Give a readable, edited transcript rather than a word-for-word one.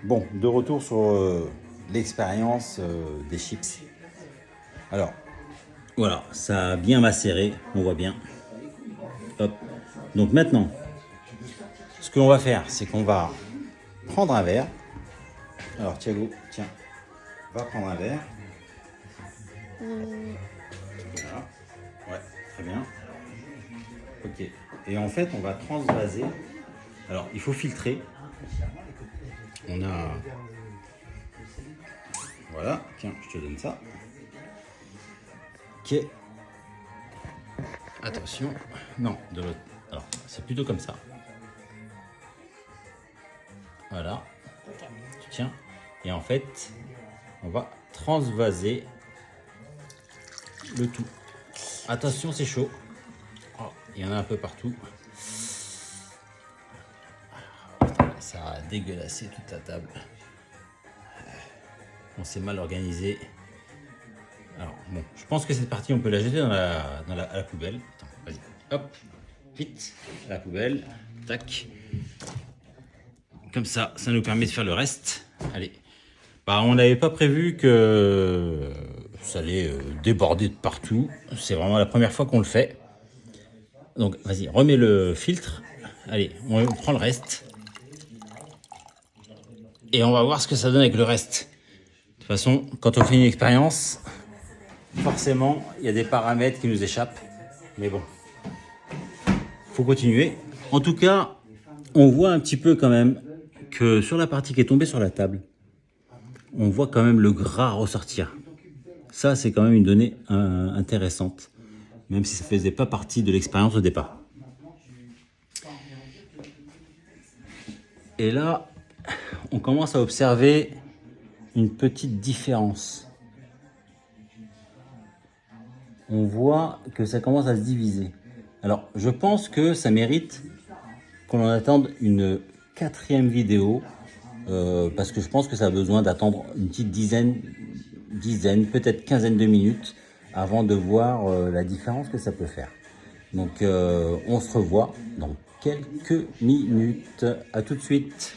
Bon, de retour sur l'expérience des chips. Alors, voilà, ça a bien macéré, on voit bien. Hop. Donc maintenant, ce que l'on va faire, c'est qu'on va prendre un verre. Alors Thiago, tiens, va prendre un verre. Voilà. Ouais, très bien. Ok. Et en fait, on va transvaser. Alors, il faut filtrer. On a... Voilà, tiens, je te donne ça. Ok. Attention. Non, de l'autre. Alors, c'est plutôt comme ça. Voilà. Tu tiens. Et en fait, on va transvaser le tout. Attention, c'est chaud. Oh, il y en a un peu partout. Ça a dégueulassé toute la table. On s'est mal organisé. Alors, bon, je pense que cette partie, on peut la jeter à la poubelle. Attends, vas-y. Hop, vite, à la poubelle. Tac. Comme ça nous permet de faire le reste. Allez. Bah, on n'avait pas prévu que ça allait déborder de partout. C'est vraiment la première fois qu'on le fait. Donc, vas-y, remets le filtre. Allez, on prend le reste. Et on va voir ce que ça donne avec le reste. De toute façon, quand on fait une expérience, forcément, il y a des paramètres qui nous échappent. Mais bon, faut continuer. En tout cas, on voit un petit peu quand même que sur la partie qui est tombée sur la table, on voit quand même le gras ressortir. Ça, c'est quand même une donnée intéressante, même si ça ne faisait pas partie de l'expérience au départ. Et là, on commence à observer une petite différence. On voit que ça commence à se diviser. Alors, je pense que ça mérite qu'on en attende une 4e vidéo, parce que je pense que ça a besoin d'attendre une petite dizaine, peut-être quinzaine de minutes avant de voir la différence que ça peut faire. Donc, on se revoit dans quelques minutes. À tout de suite.